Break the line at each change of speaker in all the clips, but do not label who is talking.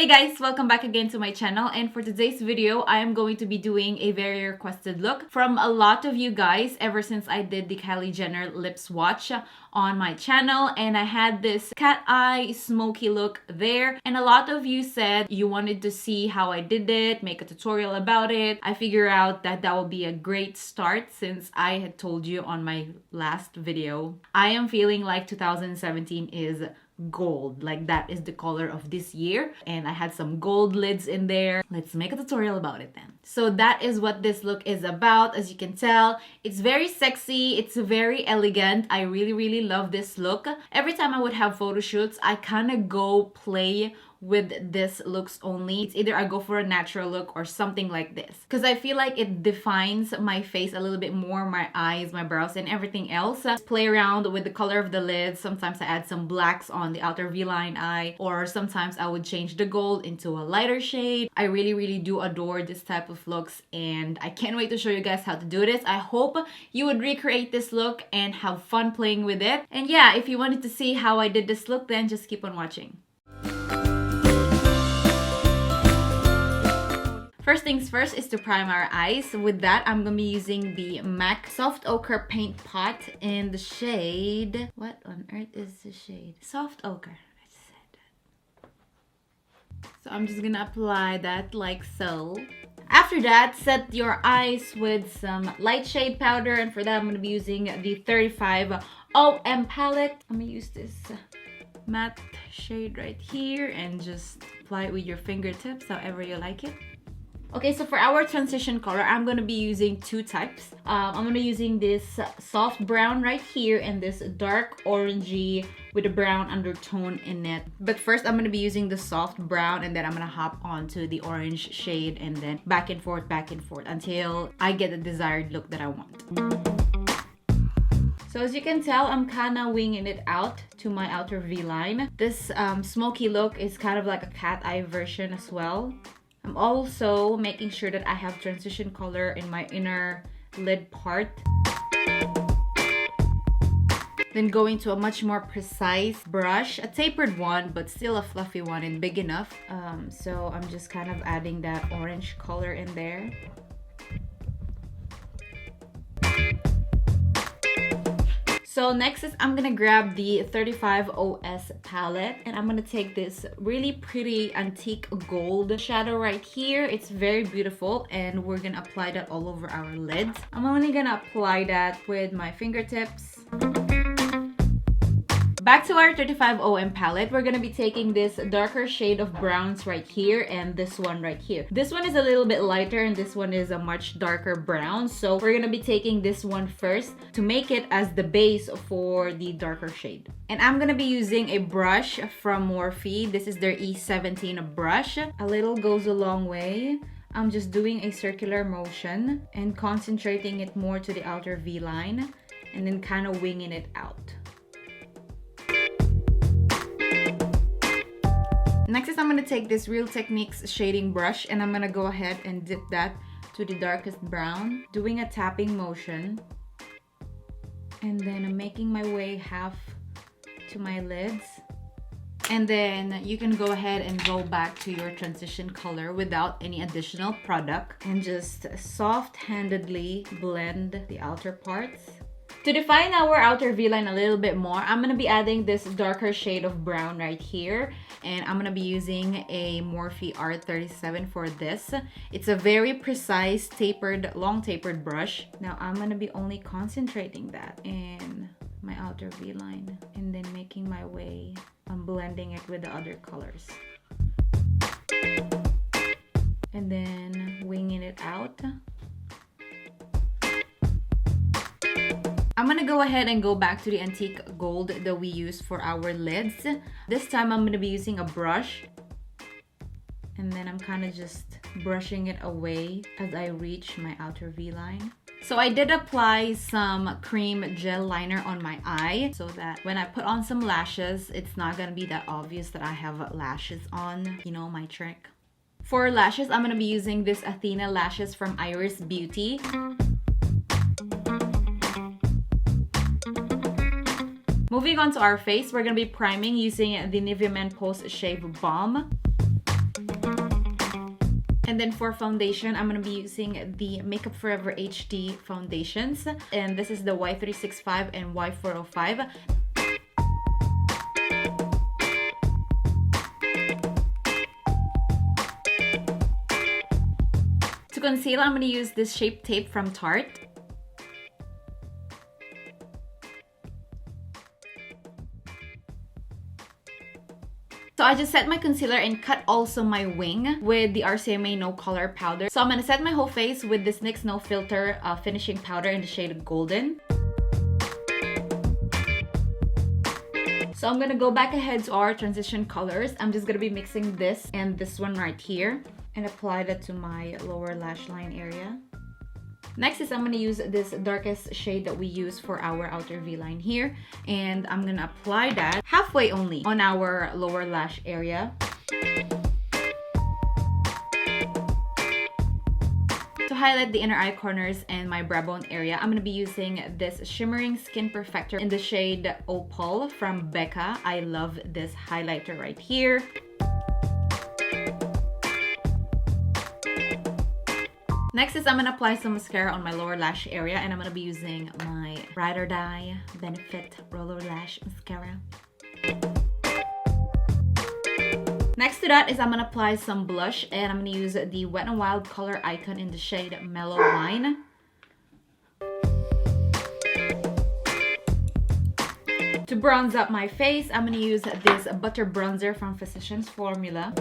Hey guys, welcome back again to my channel, and for today's video I am going to be doing a very requested look from a lot of you guys ever since I did the Kylie Jenner lip swatch on my channel, and I had this cat eye smoky look there, and a lot of you said you wanted to see how I did it, make a tutorial about it. I figure out that that will be a great start since I had told you on my last video. I am feeling like 2017 is gold, like that is the color of this year, and I had some gold lids in there. Let's make a tutorial about it then. So that is what this look is about. As you can tell, it's very sexy, it's very elegant. I really love this look. Every time I would have photo shoots, I kind of go play with this looks only. It's either I go for a natural look or something like this, because I feel like it defines my face a little bit more, my eyes, my brows, and everything else. Just play around with the color of the lids. Sometimes I add some blacks on the outer V-line eye, or sometimes I would change the gold into a lighter shade. I really do adore this type of looks, and I can't wait to show you guys how to do this. I hope you would recreate this look and have fun playing with it. And yeah, if you wanted to see how I did this look, then just keep on watching. First things first is to prime our eyes. With that, I'm gonna be using the MAC Soft Ochre Paint Pot in the shade... What on earth is the shade? Soft Ochre. I just said that. So I'm just gonna apply that like so. After that, set your eyes with some light shade powder, and for that I'm gonna be using the 35 OM palette. I'm gonna use this matte shade right here and just apply it with your fingertips however you like it. Okay, so for our transition color, I'm going to be using two types. I'm going to be using this soft brown right here and this dark orangey with a brown undertone in it. But first, I'm going to be using the soft brown, and then I'm going to hop onto the orange shade and then back and forth until I get the desired look that I want. So as you can tell, I'm kind of winging it out to my outer V-line. This smoky look is kind of like a cat eye version as well. I'm also making sure that I have transition color in my inner lid part. Then going to a much more precise brush, a tapered one, but still a fluffy one and big enough. So I'm just kind of adding that orange color in there. So next is I'm gonna grab the 35 OS palette, and I'm gonna take this really pretty antique gold shadow right here. It's very beautiful, and we're gonna apply that all over our lids. I'm only gonna apply that with my fingertips. Back to our 35 OM palette, we're gonna be taking this darker shade of browns right here and this one right here. This one is a little bit lighter and this one is a much darker brown. So we're gonna be taking this one first to make it as the base for the darker shade. And I'm gonna be using a brush from Morphe. This is their E17 brush. A little goes a long way. I'm just doing a circular motion and concentrating it more to the outer V-line and then kind of winging it out. Next is I'm going to take this Real Techniques shading brush, and I'm going to go ahead and dip that to the darkest brown, doing a tapping motion. And then I'm making my way half to my lids. And then you can go ahead and go back to your transition color without any additional product and just soft-handedly blend the outer parts. To define our outer V-line a little bit more, I'm going to be adding this darker shade of brown right here. And I'm going to be using a Morphe R37 for this. It's a very precise, long tapered brush. Now I'm going to be only concentrating that in my outer V-line and then making my way. I'm blending it with the other colors. And then winging it out. I'm gonna go ahead and go back to the antique gold that we use for our lids. This time I'm gonna be using a brush, and then I'm kind of just brushing it away as I reach my outer V-line. So I did apply some cream gel liner on my eye so that when I put on some lashes, it's not gonna be that obvious that I have lashes on. You know, my trick. For lashes, I'm gonna be using this Athena lashes from Eyeris Beauty. Moving on to our face, we're going to be priming using the Nivea Men Post Shave Balm. And then for foundation, I'm going to be using the Makeup Forever HD foundations. And this is the Y365 and Y405. To conceal, I'm going to use this Shape Tape from Tarte. So I just set my concealer and cut also my wing with the RCMA No color powder. So I'm gonna set my whole face with this NYX No filter finishing powder in the shade Golden. So I'm gonna go back ahead to our transition colors. I'm just gonna be mixing this and this one right here and apply that to my lower lash line area. Next is I'm going to use this darkest shade that we use for our outer V-line here. And I'm going to apply that halfway only on our lower lash area. To highlight the inner eye corners and my brow bone area, I'm going to be using this Shimmering Skin Perfector in the shade Opal from Becca. I love this highlighter right here. Next is I'm going to apply some mascara on my lower lash area, and I'm going to be using my Ride or Die Benefit Roller Lash Mascara. Next to that is I'm going to apply some blush, and I'm going to use the Wet n Wild Color Icon in the shade Mellow Wine. To bronze up my face, I'm going to use this Butter Bronzer from Physicians Formula.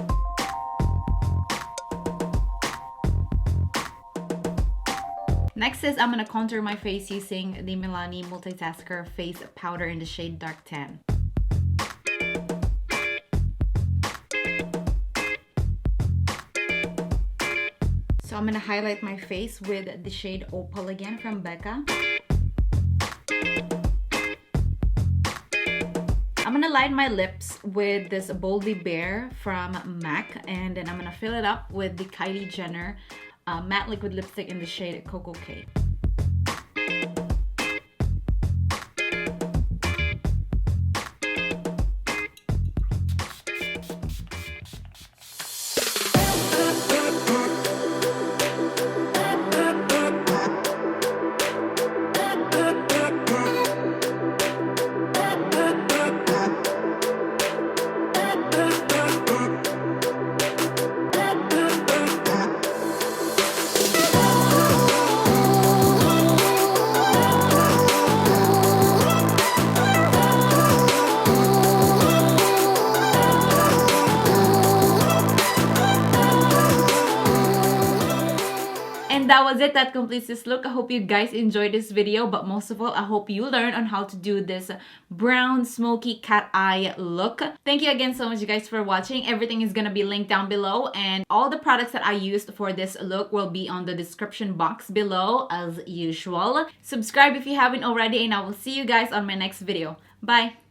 Next is I'm going to contour my face using the Milani Multitasker Face Powder in the shade Dark Tan. So I'm going to highlight my face with the shade Opal again from Becca. I'm going to line my lips with this Boldly Bare from MAC, and then I'm going to fill it up with the Kylie Jenner matte liquid lipstick in the shade KOKO. And that was it. That completes this look. I hope you guys enjoyed this video, but most of all, I hope you learned on how to do this brown smoky cat eye look. Thank you again so much, you guys, for watching. Everything is gonna be linked down below, and all the products that I used for this look will be on the description box below as usual. Subscribe if you haven't already, and I will see you guys on my next video. Bye!